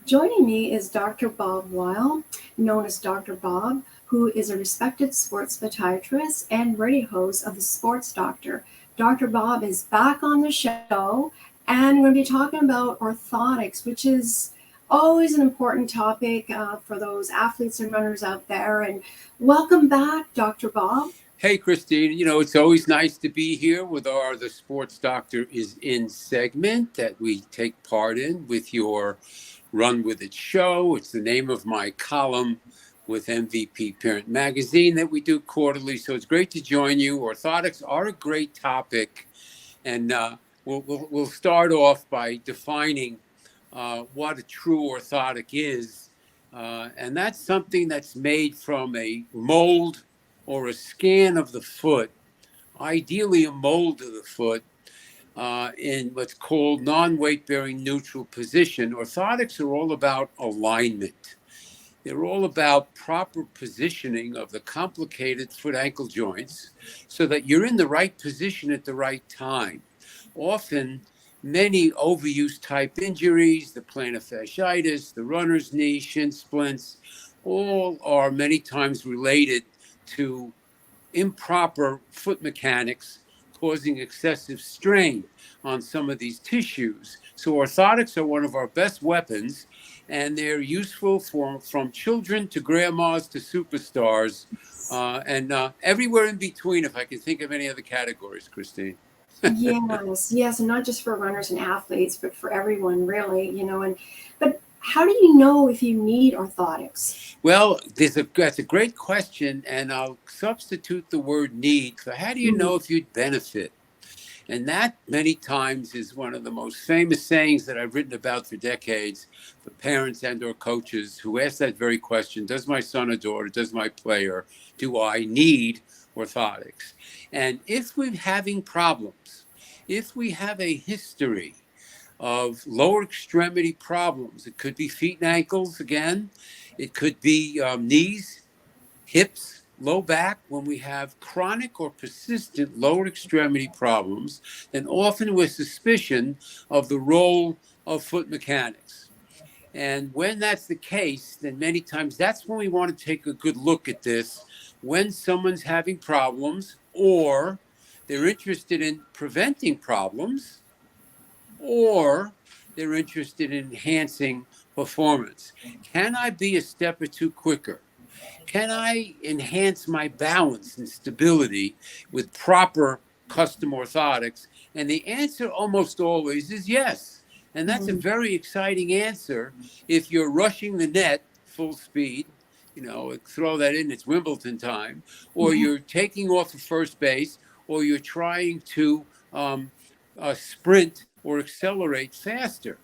Joining me is Dr. Bob Weil, known as Dr. Bob, who is a respected sports podiatrist and radio host of The Sports Doctor. Dr. Bob is back on the show, and we're going to be talking about orthotics, which is always an important topic for those athletes and runners out there. And welcome back, Dr. Bob. Hey, Christine, it's always nice to be here with our The Sports Doctor is In segment that we take part in with your Run With It show. It's the name of my column with MVP Parent Magazine that we do quarterly. So it's great to join you. Orthotics are a great topic. And we'll start off by defining what a true orthotic is. And that's something that's made from a mold or a scan of the foot, ideally a mold of the foot, in what's called non-weight bearing neutral position. Orthotics are all about alignment. They're all about proper positioning of the complicated foot ankle joints so that you're in the right position at the right time. Often, many overuse type injuries, the plantar fasciitis, the runner's knee, shin splints, all are many times related to improper foot mechanics causing excessive strain on some of these tissues. So orthotics are one of our best weapons, and they're useful from children to grandmas to superstars, and everywhere in between, if I can think of any other categories, Christine. Yes, and not just for runners and athletes, but for everyone, really. And but how do you know if you need orthotics? Well, that's a great question, and I'll substitute the word need for how do you know if you'd benefit? And that many times is one of the most famous sayings that I've written about for decades for parents and or coaches who ask that very question, does my son or daughter, does my player, do I need orthotics? And if we're having problems, if we have a history of lower extremity problems, it could be feet and ankles again, it could be knees, hips, low back, when we have chronic or persistent lower extremity problems, then often with suspicion of the role of foot mechanics. And when that's the case, then many times that's when we want to take a good look at this when someone's having problems or they're interested in preventing problems or they're interested in enhancing performance. Can I be a step or two quicker? Can I enhance my balance and stability with proper custom orthotics? And the answer almost always is yes. And that's a Mhm. very exciting answer if you're rushing the net full speed, throw that in, it's Wimbledon time, or you're taking off of first base, or you're trying to sprint or accelerate faster.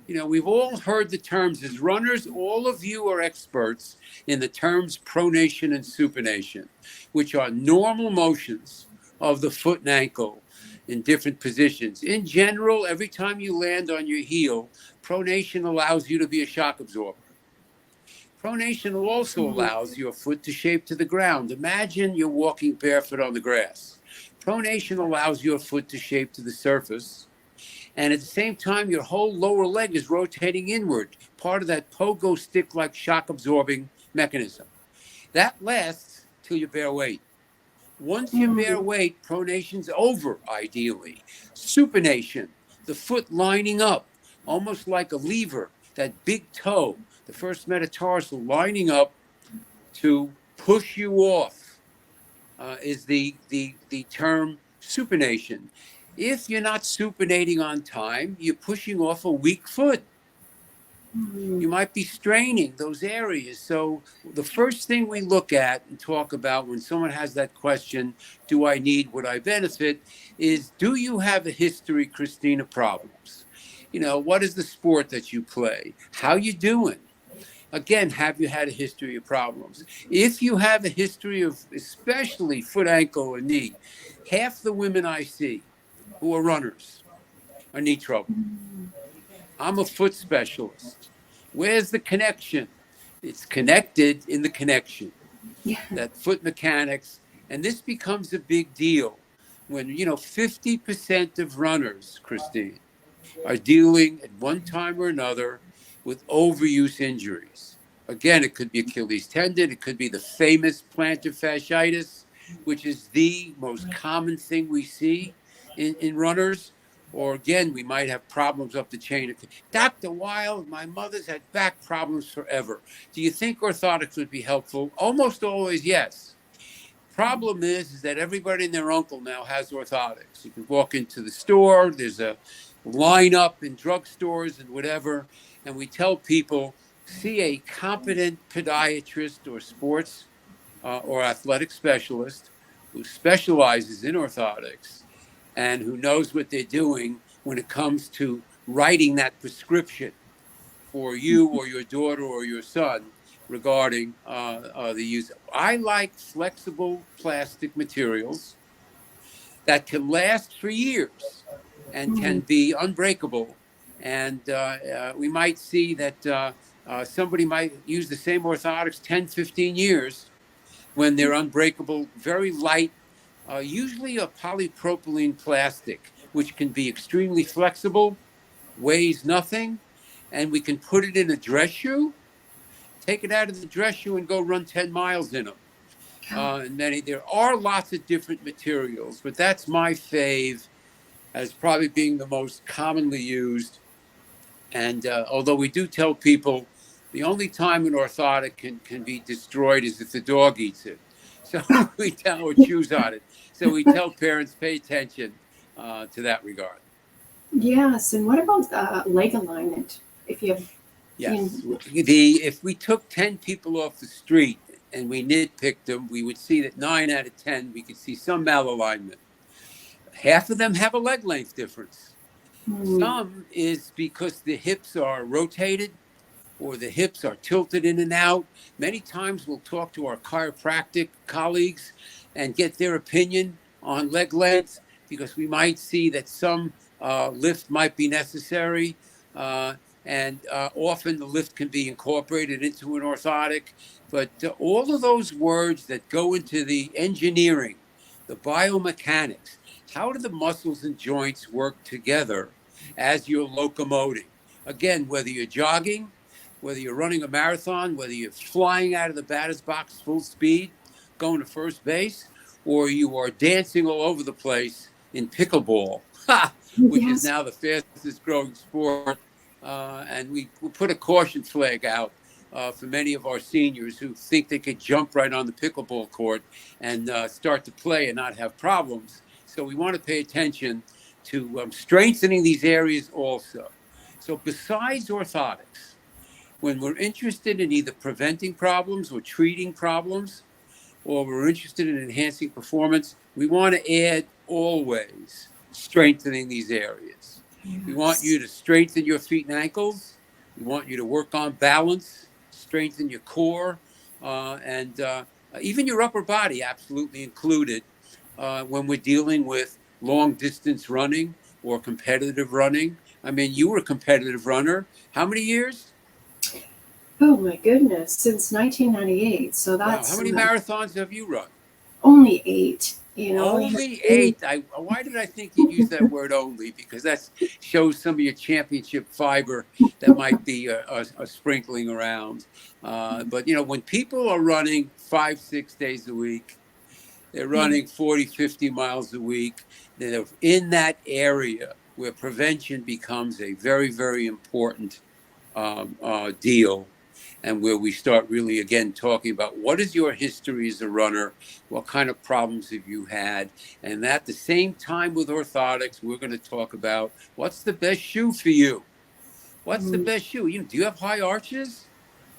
We've all heard the terms as runners. All of you are experts in the terms pronation and supination, which are normal motions of the foot and ankle in different positions. In general, every time you land on your heel, pronation allows you to be a shock absorber. Pronation also allows your foot to shape to the ground. Imagine you're walking barefoot on the grass. Pronation allows your foot to shape to the surface. And at the same time, your whole lower leg is rotating inward, part of that pogo stick like shock absorbing mechanism. That lasts till you bear weight. Once you bear Mhm. weight, pronation's over, ideally. Supination, the foot lining up, almost like a lever, that big toe, the first metatarsal lining up to push you off, is the term supination. If you're not supinating on time, you're pushing off a weak foot. Mhm. You might be straining those areas. So the first thing we look at and talk about when someone has that question, do I need, would I benefit, is do you have a history, Christina, of problems? What is the sport that you play? How you doing? Again, have you had a history of problems? If you have a history of especially foot, ankle, or knee, half the women I see who are runners are knee trouble. I'm a foot specialist. Where's the connection? It's connected in the connection, Yeah. that foot mechanics. And this becomes a big deal when, 50% of runners, Christine, are dealing at one time or another with overuse injuries. Again, it could be Achilles tendon, it could be the famous plantar fasciitis, which is the most common thing we see in runners. Or again, we might have problems up the chain. Dr. Weil, my mother's had back problems forever. Do you think orthotics would be helpful? Almost always, yes. Problem is that everybody and their uncle now has orthotics. You can walk into the store, there's a lineup in drugstores and whatever, and we tell people see a competent podiatrist or sports or athletic specialist who specializes in orthotics and who knows what they're doing when it comes to writing that prescription for you or your daughter or your son regarding the use. I like flexible plastic materials that can last for years and can be unbreakable. And we might see that somebody might use the same orthotics 10, 15 years when they're unbreakable, very light, usually a polypropylene plastic, which can be extremely flexible, weighs nothing, and we can put it in a dress shoe, take it out of the dress shoe and go run 10 miles in them. And then there are lots of different materials, but that's my fave as probably being the most commonly used. And although we do tell people the only time an orthotic can be destroyed is if the dog eats it. So we tell or chews on it. So we tell parents pay attention to that regard. Yes, and what about leg alignment? If you have, Yes. If we took 10 people off the street and we nitpicked them, we would see that 9 out of 10, we could see some malalignment. Half of them have a leg length difference. Some is because the hips are rotated or the hips are tilted in and out. Many times we'll talk to our chiropractic colleagues and get their opinion on leg length because we might see that some lift might be necessary. And often the lift can be incorporated into an orthotic. But all of those words that go into the engineering, the biomechanics, how do the muscles and joints work together as you're locomoting? Again, whether you're jogging, whether you're running a marathon, whether you're flying out of the batter's box full speed, going to first base, or you are dancing all over the place in pickleball, which is yes, now the fastest growing sport. And we put a caution flag out for many of our seniors who think they could jump right on the pickleball court and start to play and not have problems. So we want to pay attention to strengthening these areas also. So besides orthotics, when we're interested in either preventing problems or treating problems, or we're interested in enhancing performance, we want to add always strengthening these areas. We want yes, you to strengthen your feet and ankles. We want you to work on balance, strengthen your core, and even your upper body, absolutely included when we're dealing with long distance running or competitive running. I mean, you were a competitive runner. How many years? oh my goodness, since 1998. So Wow. How that's many marathons have you run? only eight. Only eight. Why did I think you'd use that word only? Because that shows some of your championship fiber that might be a sprinkling around. But, when people are running 5, 6 days a week, they're running 40, 50 miles a week, they're in that area where prevention becomes a very, very important deal, and where we start really again talking about what is your history as a runner, what kind of problems have you had, and at the same time with orthotics, we're going to talk about what's the best shoe for you. What's the best shoe? Do you have high arches?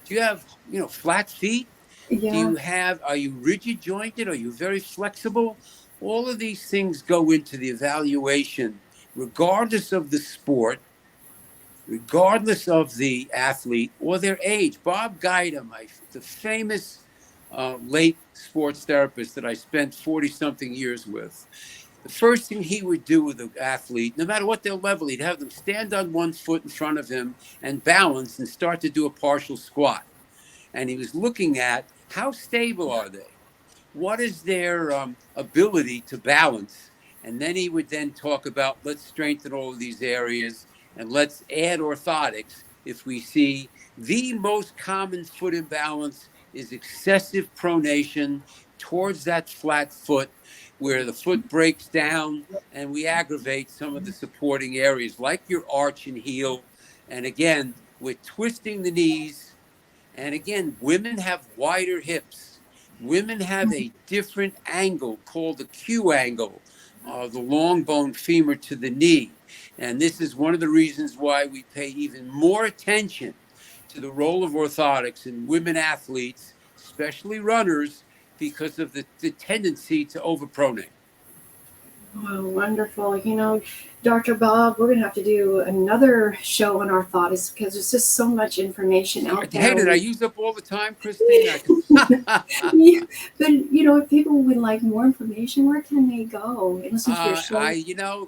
Do you have flat feet? yeah, Are you rigid jointed? Are you very flexible? All of these things go into the evaluation, regardless of the sport, regardless of the athlete or their age. Bob Guida, the famous late sports therapist that I spent 40 something years with, the first thing he would do with an athlete, no matter what their level, he'd have them stand on one foot in front of him and balance and start to do a partial squat. And he was looking at how stable are they? What is their ability to balance? And then he would then talk about let's strengthen all of these areas and let's add orthotics if we see the most common foot imbalance is excessive pronation towards that flat foot, where the foot breaks down and we aggravate some of the supporting areas like your arch and heel. And again, we're twisting the knees. And again, women have wider hips. Women have a different angle called the Q angle, the long bone femur to the knee. And this is one of the reasons why we pay even more attention to the role of orthotics in women athletes, especially runners, because of the tendency to overpronate. Oh, wonderful. Dr. Bob, we're going to have to do another show on orthotics because there's just so much information out Hey, there. did I use up all the time, Christine? Yeah, but if people would like more information, where can they go and listen to your show?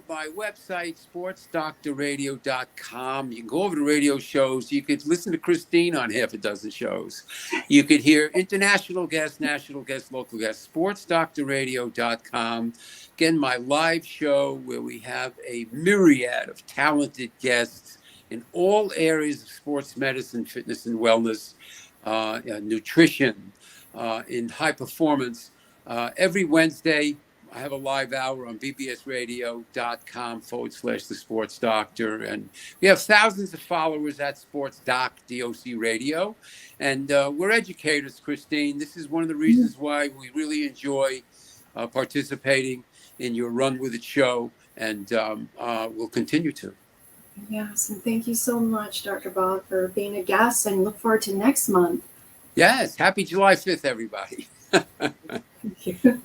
My website, sportsdoctorradio.com. You can go over to radio shows. You could listen to Christine on half a dozen shows. You could hear international guests, national guests, local guests, sportsdoctorradio.com. Again, my live show where we have a myriad of talented guests in all areas of sports medicine, fitness, and wellness, nutrition, in high performance. Every Wednesday, I have a live hour on bbsradio.com/the sports doctor. And we have thousands of followers at Sports Doc, DOC Radio. And we're educators, Christine. This is one of the reasons why we really enjoy participating in your Run With It show. And we'll continue to. Yes, and thank you so much, Dr. Bob, for being a guest, and look forward to next month. Yes, happy July 5th, everybody. Thank you.